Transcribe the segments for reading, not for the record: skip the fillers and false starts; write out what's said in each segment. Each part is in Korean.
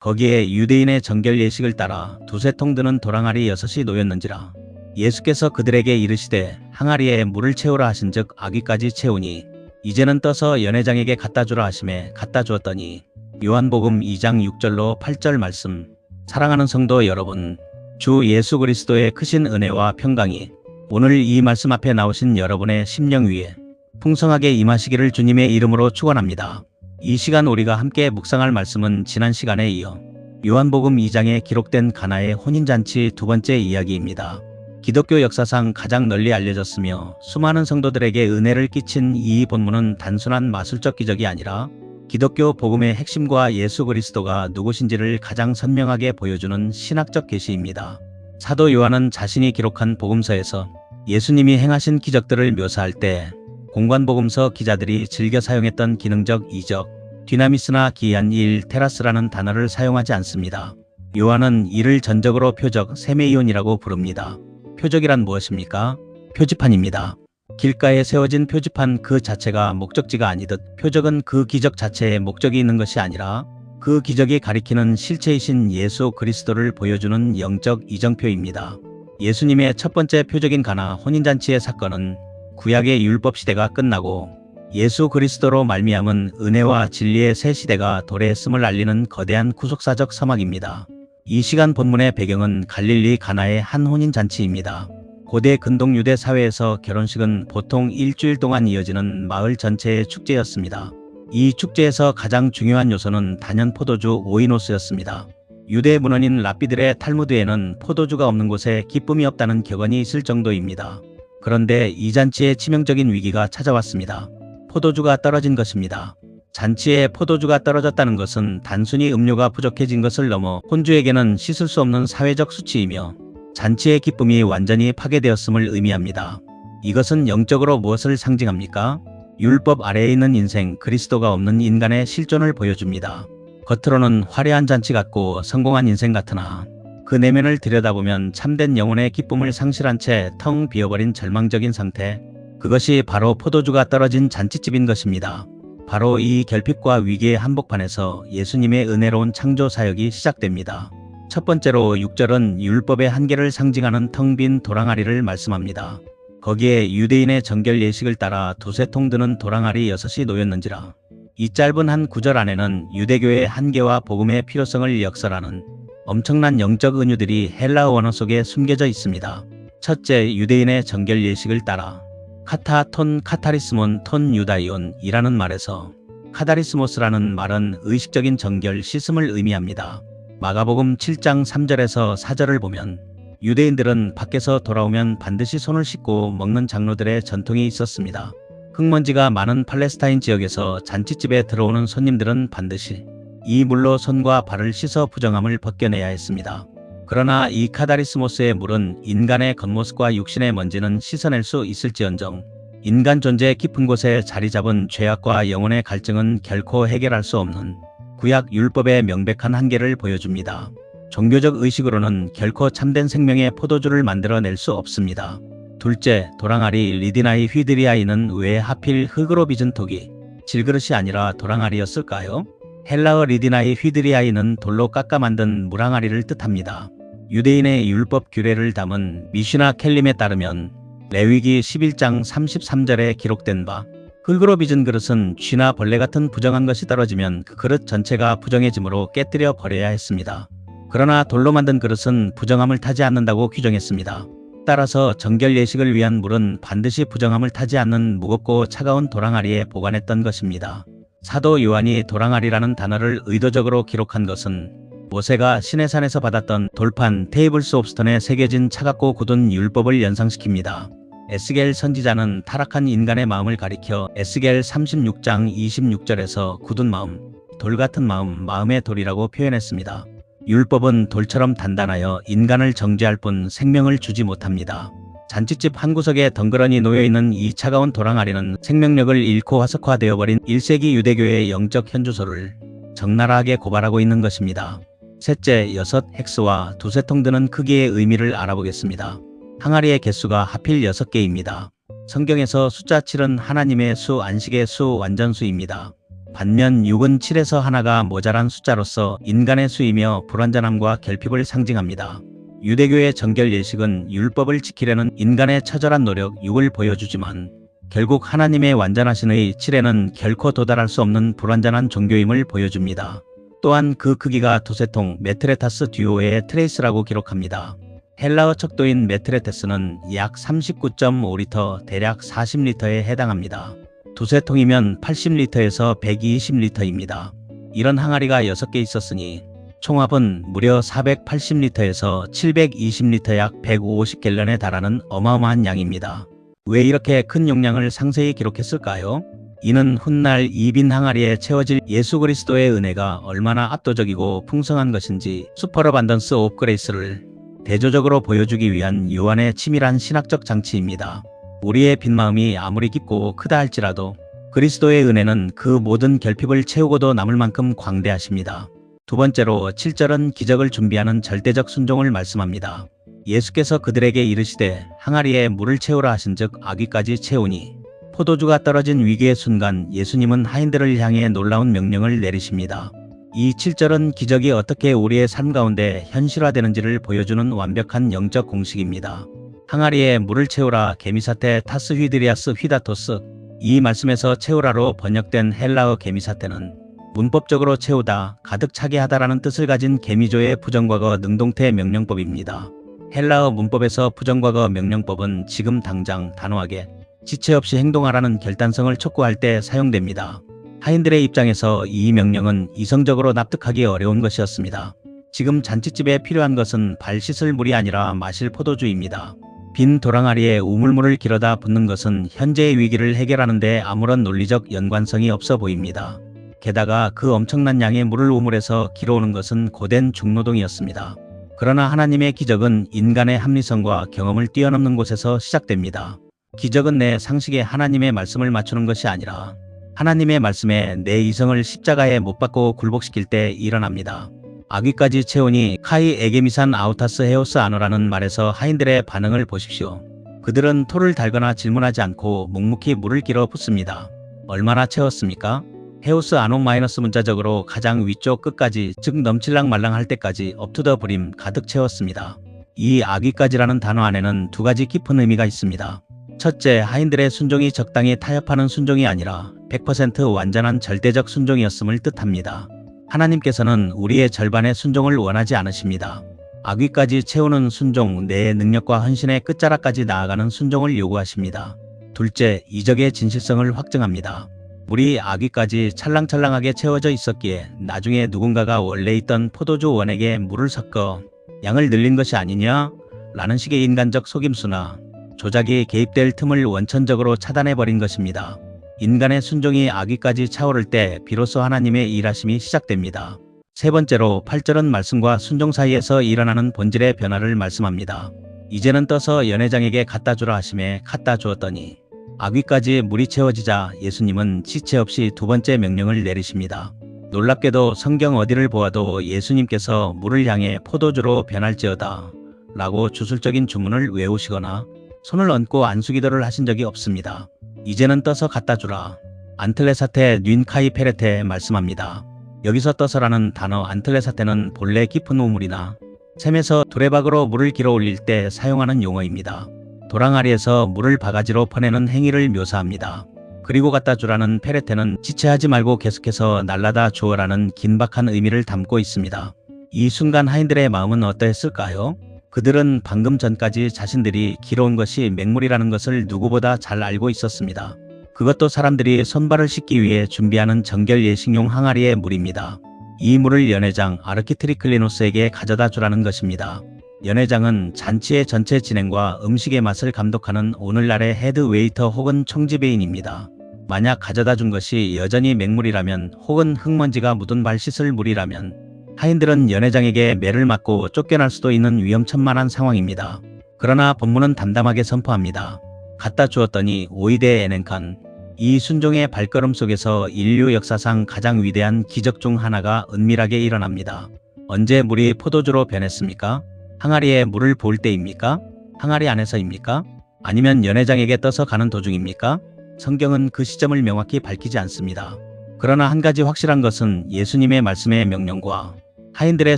거기에 유대인의 정결 예식을 따라 두세 통 드는 도랑아리 6이 놓였는지라. 예수께서 그들에게 이르시되 항아리에 물을 채우라 하신즉 아귀까지 채우니 이제는 떠서 연회장에게 갖다 주라 하심에 갖다 주었더니. 요한복음 2장 6절로 8절 말씀. 사랑하는 성도 여러분, 주 예수 그리스도의 크신 은혜와 평강이 오늘 이 말씀 앞에 나오신 여러분의 심령 위에 풍성하게 임하시기를 주님의 이름으로 축원합니다. 이 시간 우리가 함께 묵상할 말씀은 지난 시간에 이어 요한복음 2장에 기록된 가나의 혼인잔치 두 번째 이야기입니다. 기독교 역사상 가장 널리 알려졌으며 수많은 성도들에게 은혜를 끼친 이 본문은 단순한 마술적 기적이 아니라 기독교 복음의 핵심과 예수 그리스도가 누구신지를 가장 선명하게 보여주는 신학적 계시입니다. 사도 요한은 자신이 기록한 복음서에서 예수님이 행하신 기적들을 묘사할 때 공관복음서 기자들이 즐겨 사용했던 기능적 이적, 디나미스나 기이한 일, 테라스라는 단어를 사용하지 않습니다. 요한은 이를 전적으로 표적, 세메이온이라고 부릅니다. 표적이란 무엇입니까? 표지판입니다. 길가에 세워진 표지판 그 자체가 목적지가 아니듯 표적은 그 기적 자체에 목적이 있는 것이 아니라 그 기적이 가리키는 실체이신 예수 그리스도를 보여주는 영적 이정표입니다. 예수님의 첫 번째 표적인 가나 혼인잔치의 사건은 구약의 율법 시대가 끝나고 예수 그리스도로 말미암은 은혜와 진리의 새 시대가 도래했음을 알리는 거대한 구속사적 서막입니다. 이 시간 본문의 배경은 갈릴리 가나의 한 혼인잔치입니다. 고대 근동 유대 사회에서 결혼식은 보통 일주일 동안 이어지는 마을 전체의 축제였습니다. 이 축제에서 가장 중요한 요소는 단연 포도주 오이노스였습니다. 유대 문헌인 랍비들의 탈무드에는 포도주가 없는 곳에 기쁨이 없다는 격언이 있을 정도입니다. 그런데 이 잔치에 치명적인 위기가 찾아왔습니다. 포도주가 떨어진 것입니다. 잔치에 포도주가 떨어졌다는 것은 단순히 음료가 부족해진 것을 넘어 혼주에게는 씻을 수 없는 사회적 수치이며 잔치의 기쁨이 완전히 파괴되었음을 의미합니다. 이것은 영적으로 무엇을 상징합니까? 율법 아래에 있는 인생, 그리스도가 없는 인간의 실존을 보여줍니다. 겉으로는 화려한 잔치 같고 성공한 인생 같으나 그 내면을 들여다보면 참된 영혼의 기쁨을 상실한 채 텅 비어버린 절망적인 상태, 그것이 바로 포도주가 떨어진 잔치집인 것입니다. 바로 이 결핍과 위기의 한복판에서 예수님의 은혜로운 창조 사역이 시작됩니다. 첫 번째로 6절은 율법의 한계를 상징하는 텅 빈 도랑아리를 말씀합니다. 거기에 유대인의 정결 예식을 따라 두세 통 드는 도랑아리 6이 놓였는지라. 이 짧은 한 구절 안에는 유대교의 한계와 복음의 필요성을 역설하는 엄청난 영적 은유들이 헬라어 원어 속에 숨겨져 있습니다. 첫째, 유대인의 정결 예식을 따라. 카타 톤 카타리스몬 톤 유다이온이라는 말에서 카다리스모스라는 말은 의식적인 정결, 씻음을 의미합니다. 마가복음 7장 3절에서 4절을 보면 유대인들은 밖에서 돌아오면 반드시 손을 씻고 먹는 장로들의 전통이 있었습니다. 흙먼지가 많은 팔레스타인 지역에서 잔치집에 들어오는 손님들은 반드시 이 물로 손과 발을 씻어 부정함을 벗겨내야 했습니다. 그러나 이 카다리스모스의 물은 인간의 겉모습과 육신의 먼지는 씻어낼 수 있을지언정 인간 존재의 깊은 곳에 자리 잡은 죄악과 영혼의 갈증은 결코 해결할 수 없는 구약 율법의 명백한 한계를 보여줍니다. 종교적 의식으로는 결코 참된 생명의 포도주를 만들어낼 수 없습니다. 둘째, 도랑아리 리디나이 휘드리아이는 왜 하필 흙으로 빚은 토기, 질그릇이 아니라 도랑아리였을까요? 헬라어 리디나이 휘드리아이는 돌로 깎아 만든 물항아리를 뜻합니다. 유대인의 율법 규례를 담은 미슈나 켈림에 따르면 레위기 11장 33절에 기록된 바 흙으로 빚은 그릇은 쥐나 벌레 같은 부정한 것이 떨어지면 그 그릇 전체가 부정해지므로 깨뜨려 버려야 했습니다. 그러나 돌로 만든 그릇은 부정함을 타지 않는다고 규정했습니다. 따라서 정결 예식을 위한 물은 반드시 부정함을 타지 않는 무겁고 차가운 도랑아리에 보관했던 것입니다. 사도 요한이 도랑아리라는 단어를 의도적으로 기록한 것은 모세가 시내산에서 받았던 돌판 테이블스 옵 스톤에 새겨진 차갑고 굳은 율법을 연상시킵니다. 에스겔 선지자는 타락한 인간의 마음을 가리켜 에스겔 36장 26절에서 굳은 마음, 돌 같은 마음, 마음의 돌이라고 표현했습니다. 율법은 돌처럼 단단하여 인간을 정죄할 뿐 생명을 주지 못합니다. 잔치집 한 구석에 덩그러니 놓여있는 이 차가운 도랑아리는 생명력을 잃고 화석화되어버린 1세기 유대교의 영적 현주소를 적나라하게 고발하고 있는 것입니다. 셋째, 6 헥스와 두세 통 드는 크기의 의미를 알아보겠습니다. 항아리의 개수가 하필 6개입니다. 성경에서 숫자 7은 하나님의 수, 안식의 수, 완전수입니다. 반면 6은 7에서 하나가 모자란 숫자로서 인간의 수이며 불완전함과 결핍을 상징합니다. 유대교의 정결 예식은 율법을 지키려는 인간의 처절한 노력 6을 보여주지만 결국 하나님의 완전하신의 7에는 결코 도달할 수 없는 불완전한 종교임을 보여줍니다. 또한 그 크기가 도세통 메트레타스 듀오의 트레이스라고 기록합니다. 헬라어 척도인 메트레테스는 약 39.5리터 대략 40리터에 해당합니다. 두세통이면 80리터에서 120리터입니다. 이런 항아리가 6개 있었으니 총합은 무려 480리터에서 720리터 약 150갤런에 달하는 어마어마한 양입니다. 왜 이렇게 큰 용량을 상세히 기록했을까요? 이는 훗날 이 빈 항아리에 채워질 예수 그리스도의 은혜가 얼마나 압도적이고 풍성한 것인지 슈퍼러반던스 오브 그레이스를 대조적으로 보여주기 위한 요한의 치밀한 신학적 장치입니다. 우리의 빈 마음이 아무리 깊고 크다 할지라도 그리스도의 은혜는 그 모든 결핍을 채우고도 남을 만큼 광대하십니다. 두 번째로 7절은 기적을 준비하는 절대적 순종을 말씀합니다. 예수께서 그들에게 이르시되 항아리에 물을 채우라 하신즉 아귀까지 채우니 포도주가 떨어진 위기의 순간 예수님은 하인들을 향해 놀라운 명령을 내리십니다. 이 7절은 기적이 어떻게 우리의 삶 가운데 현실화되는지를 보여주는 완벽한 영적 공식입니다. 항아리에 물을 채우라 개미사태 타스 휘드리아스 휘다토스 이 말씀에서 채우라로 번역된 헬라어 개미사태는 문법적으로 채우다, 가득 차게 하다라는 뜻을 가진 개미조의 부정과거 능동태 명령법입니다. 헬라어 문법에서 부정과거 명령법은 지금 당장 단호하게 지체 없이 행동하라는 결단성을 촉구할 때 사용됩니다. 하인들의 입장에서 이 명령은 이성적으로 납득하기 어려운 것이었습니다. 지금 잔치집에 필요한 것은 발 씻을 물이 아니라 마실 포도주입니다. 빈 도랑아리에 우물물을 길어다 붓는 것은 현재의 위기를 해결하는 데 아무런 논리적 연관성이 없어 보입니다. 게다가 그 엄청난 양의 물을 우물에서 길어오는 것은 고된 중노동이었습니다. 그러나 하나님의 기적은 인간의 합리성과 경험을 뛰어넘는 곳에서 시작됩니다. 기적은 내 상식에 하나님의 말씀을 맞추는 것이 아니라 하나님의 말씀에 내 이성을 십자가에 못 박고 굴복시킬 때 일어납니다. 아귀까지 채우니 카이 에게미산 아우타스 헤오스 아노라는 말에서 하인들의 반응을 보십시오. 그들은 토를 달거나 질문하지 않고 묵묵히 물을 길어 붓습니다. 얼마나 채웠습니까? 헤오스 아노 마이너스 문자적으로 가장 위쪽 끝까지 즉 넘칠랑 말랑할 때까지 업투더 브림 가득 채웠습니다. 이 아귀까지라는 단어 안에는 두 가지 깊은 의미가 있습니다. 첫째, 하인들의 순종이 적당히 타협하는 순종이 아니라 100% 완전한 절대적 순종이었음을 뜻합니다. 하나님께서는 우리의 절반의 순종을 원하지 않으십니다. 아귀까지 채우는 순종, 내 능력과 헌신의 끝자락까지 나아가는 순종을 요구하십니다. 둘째, 이적의 진실성을 확증합니다. 물이 아귀까지 찰랑찰랑하게 채워져 있었기에 나중에 누군가가 원래 있던 포도주 원액에 물을 섞어 양을 늘린 것이 아니냐? 라는 식의 인간적 속임수나 조작이 개입될 틈을 원천적으로 차단해버린 것입니다. 인간의 순종이 아귀까지 차오를 때 비로소 하나님의 일하심이 시작됩니다. 세 번째로 8절은 말씀과 순종 사이에서 일어나는 본질의 변화를 말씀합니다. 이제는 떠서 연회장에게 갖다 주라 하심에 갖다 주었더니 아귀까지 물이 채워지자 예수님은 지체 없이 두 번째 명령을 내리십니다. 놀랍게도 성경 어디를 보아도 예수님께서 물을 향해 포도주로 변할지어다 라고 주술적인 주문을 외우시거나 손을 얹고 안수기도를 하신 적이 없습니다. 이제는 떠서 갖다 주라. 안틀레사테 뉘카이 페레테 말씀합니다. 여기서 떠서라는 단어 안틀레사테는 본래 깊은 우물이나 샘에서 두레박으로 물을 길어 올릴 때 사용하는 용어입니다. 도랑아리에서 물을 바가지로 퍼내는 행위를 묘사합니다. 그리고 갖다 주라는 페레테는 지체하지 말고 계속해서 날라다 주어라는 긴박한 의미를 담고 있습니다. 이 순간 하인들의 마음은 어떠했을까요? 그들은 방금 전까지 자신들이 길어온 것이 맹물이라는 것을 누구보다 잘 알고 있었습니다. 그것도 사람들이 손발을 씻기 위해 준비하는 정결 예식용 항아리의 물입니다. 이 물을 연회장 아르키트리클리노스에게 가져다 주라는 것입니다. 연회장은 잔치의 전체 진행과 음식의 맛을 감독하는 오늘날의 헤드 웨이터 혹은 총지배인입니다. 만약 가져다 준 것이 여전히 맹물이라면 혹은 흙먼지가 묻은 발 씻을 물이라면 하인들은 연회장에게 매를 맞고 쫓겨날 수도 있는 위험천만한 상황입니다. 그러나 본문은 담담하게 선포합니다. 갖다 주었더니 오이데 에넨칸. 이 순종의 발걸음 속에서 인류 역사상 가장 위대한 기적 중 하나가 은밀하게 일어납니다. 언제 물이 포도주로 변했습니까? 항아리에 물을 부을 때입니까? 항아리 안에서입니까? 아니면 연회장에게 떠서 가는 도중입니까? 성경은 그 시점을 명확히 밝히지 않습니다. 그러나 한 가지 확실한 것은 예수님의 말씀의 명령과 하인들의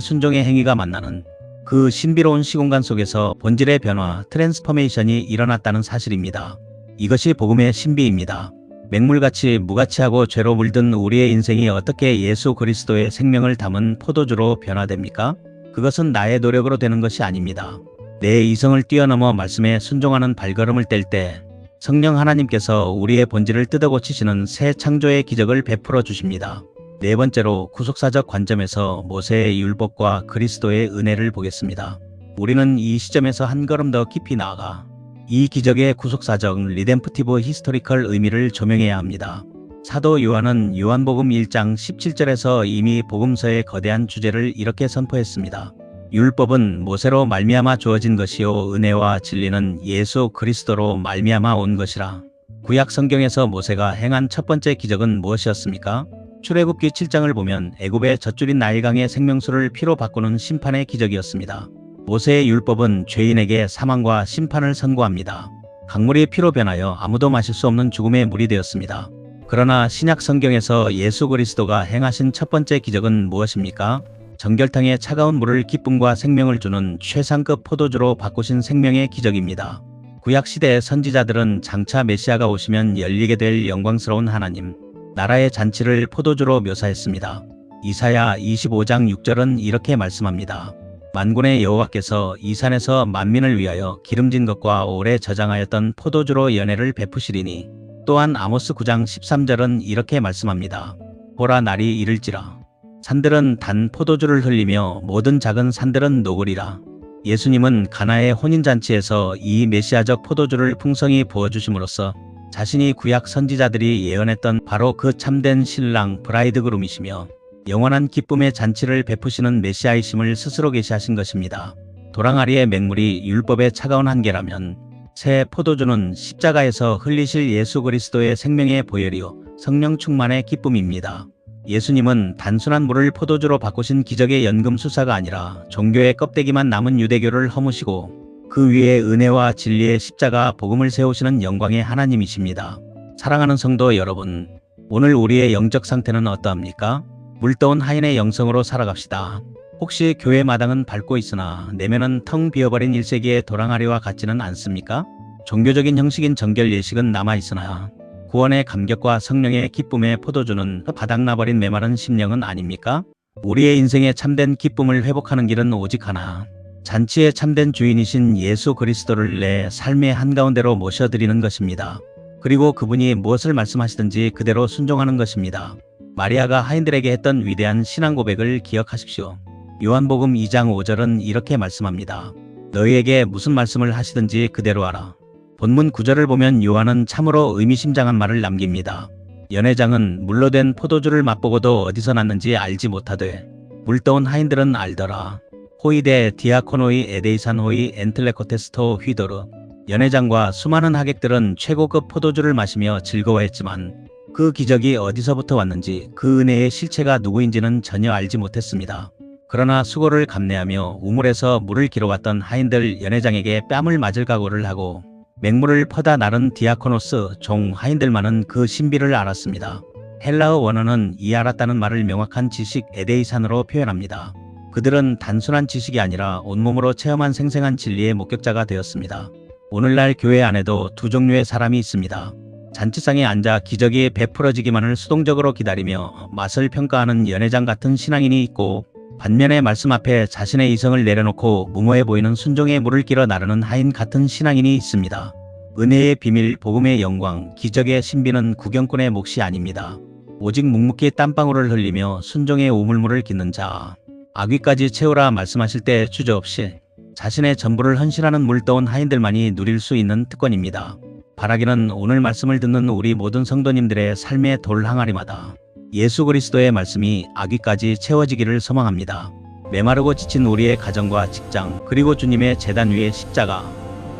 순종의 행위가 만나는 그 신비로운 시공간 속에서 본질의 변화, 트랜스포메이션이 일어났다는 사실입니다. 이것이 복음의 신비입니다. 맹물같이 무가치하고 죄로 물든 우리의 인생이 어떻게 예수 그리스도의 생명을 담은 포도주로 변화됩니까? 그것은 나의 노력으로 되는 것이 아닙니다. 내 이성을 뛰어넘어 말씀에 순종하는 발걸음을 뗄 때 성령 하나님께서 우리의 본질을 뜯어고치시는 새 창조의 기적을 베풀어 주십니다. 네 번째로 구속사적 관점에서 모세의 율법과 그리스도의 은혜를 보겠습니다. 우리는 이 시점에서 한 걸음 더 깊이 나아가 이 기적의 구속사적 리뎀프티브 히스토리컬 의미를 조명해야 합니다. 사도 요한은 요한복음 1장 17절에서 이미 복음서의 거대한 주제를 이렇게 선포했습니다. 율법은 모세로 말미암아 주어진 것이요 은혜와 진리는 예수 그리스도로 말미암아 온 것이라. 구약 성경에서 모세가 행한 첫 번째 기적은 무엇이었습니까? 출애굽기 7장을 보면 애굽의 젖줄인 나일강의 생명수를 피로 바꾸는 심판의 기적이었습니다. 모세의 율법은 죄인에게 사망과 심판을 선고합니다. 강물이 피로 변하여 아무도 마실 수 없는 죽음의 물이 되었습니다. 그러나 신약 성경에서 예수 그리스도가 행하신 첫 번째 기적은 무엇입니까? 정결탕에 차가운 물을 기쁨과 생명을 주는 최상급 포도주로 바꾸신 생명의 기적입니다. 구약시대의 선지자들은 장차 메시아가 오시면 열리게 될 영광스러운 하나님 나라의 잔치를 포도주로 묘사했습니다. 이사야 25장 6절은 이렇게 말씀합니다. 만군의 여호와께서 이 산에서 만민을 위하여 기름진 것과 오래 저장하였던 포도주로 연회를 베푸시리니. 또한 아모스 9장 13절은 이렇게 말씀합니다. 보라 날이 이를지라. 산들은 단 포도주를 흘리며 모든 작은 산들은 녹으리라. 예수님은 가나의 혼인잔치에서 이 메시아적 포도주를 풍성히 부어주심으로써 자신이 구약 선지자들이 예언했던 바로 그 참된 신랑 브라이드그룸이시며 영원한 기쁨의 잔치를 베푸시는 메시아이심을 스스로 계시하신 것입니다. 도랑아리의 맹물이 율법의 차가운 한계라면 새 포도주는 십자가에서 흘리실 예수 그리스도의 생명의 보혈이요 성령 충만의 기쁨입니다. 예수님은 단순한 물을 포도주로 바꾸신 기적의 연금술사가 아니라 종교의 껍데기만 남은 유대교를 허무시고 그 위에 은혜와 진리의 십자가 복음을 세우시는 영광의 하나님이십니다. 사랑하는 성도 여러분, 오늘 우리의 영적 상태는 어떠합니까? 물떠온 하인의 영성으로 살아갑시다. 혹시 교회 마당은 밝고 있으나 내면은 텅 비어버린 1세기의 도랑아리와 같지는 않습니까? 종교적인 형식인 정결 예식은 남아있으나 구원의 감격과 성령의 기쁨의 포도주는 바닥나버린 메마른 심령은 아닙니까? 우리의 인생의 참된 기쁨을 회복하는 길은 오직 하나. 잔치의 참된 주인이신 예수 그리스도를 내 삶의 한가운데로 모셔드리는 것입니다. 그리고 그분이 무엇을 말씀하시든지 그대로 순종하는 것입니다. 마리아가 하인들에게 했던 위대한 신앙 고백을 기억하십시오. 요한복음 2장 5절은 이렇게 말씀합니다. 너희에게 무슨 말씀을 하시든지 그대로 하라. 본문 9절을 보면 요한은 참으로 의미심장한 말을 남깁니다. 연회장은 물로 된 포도주를 맛보고도 어디서 났는지 알지 못하되 물떠온 하인들은 알더라. 호이데 디아코노이 에데이산 호이 엔틀레코테스토 휘도르. 연회장과 수많은 하객들은 최고급 포도주를 마시며 즐거워했지만 그 기적이 어디서부터 왔는지 그 은혜의 실체가 누구인지는 전혀 알지 못했습니다. 그러나 수고를 감내하며 우물에서 물을 길어왔던 하인들 연회장에게 뺨을 맞을 각오를 하고 맹물을 퍼다 나른 디아코노스 종 하인들만은 그 신비를 알았습니다. 헬라어 원어는 이 알았다는 말을 명확한 지식 에데이산으로 표현합니다. 그들은 단순한 지식이 아니라 온몸으로 체험한 생생한 진리의 목격자가 되었습니다. 오늘날 교회 안에도 두 종류의 사람이 있습니다. 잔치상에 앉아 기적이 베풀어지기만을 수동적으로 기다리며 맛을 평가하는 연회장 같은 신앙인이 있고 반면에 말씀 앞에 자신의 이성을 내려놓고 무모해 보이는 순종의 물을 길어 나르는 하인 같은 신앙인이 있습니다. 은혜의 비밀, 복음의 영광, 기적의 신비는 구경꾼의 몫이 아닙니다. 오직 묵묵히 땀방울을 흘리며 순종의 우물물을 깃는 자. 아귀까지 채우라 말씀하실 때 주저없이 자신의 전부를 헌신하는 물떠온 하인들만이 누릴 수 있는 특권입니다. 바라기는 오늘 말씀을 듣는 우리 모든 성도님들의 삶의 돌 항아리마다 예수 그리스도의 말씀이 아귀까지 채워지기를 소망합니다. 메마르고 지친 우리의 가정과 직장, 그리고 주님의 제단 위의 십자가,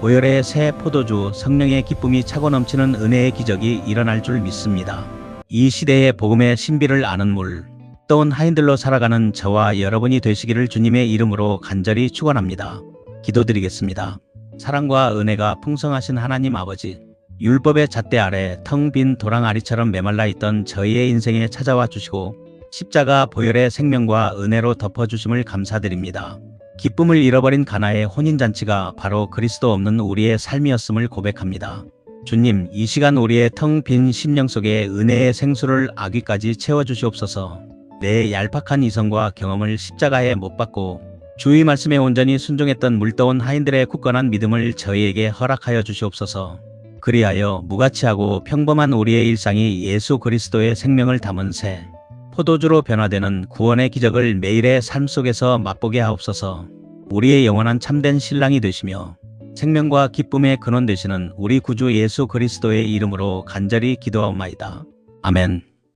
보혈의 새 포도주, 성령의 기쁨이 차고 넘치는 은혜의 기적이 일어날 줄 믿습니다. 이 시대의 복음의 신비를 아는 물, 떠온 하인들로 살아가는 저와 여러분이 되시기를 주님의 이름으로 간절히 축원합니다. 기도드리겠습니다. 사랑과 은혜가 풍성하신 하나님 아버지, 율법의 잣대 아래 텅 빈 도랑아리처럼 메말라 있던 저희의 인생에 찾아와 주시고 십자가 보혈의 생명과 은혜로 덮어주심을 감사드립니다. 기쁨을 잃어버린 가나의 혼인잔치가 바로 그리스도 없는 우리의 삶이었음을 고백합니다. 주님, 이 시간 우리의 텅 빈 심령 속에 은혜의 생수를 아귀까지 채워주시옵소서. 내 얄팍한 이성과 경험을 십자가에 못 박고 주의 말씀에 온전히 순종했던 물떠온 하인들의 굳건한 믿음을 저희에게 허락하여 주시옵소서. 그리하여 무가치하고 평범한 우리의 일상이 예수 그리스도의 생명을 담은 새 포도주로 변화되는 구원의 기적을 매일의 삶 속에서 맛보게 하옵소서. 우리의 영원한 참된 신랑이 되시며 생명과 기쁨의 근원 되시는 우리 구주 예수 그리스도의 이름으로 간절히 기도하옵나이다. 아멘.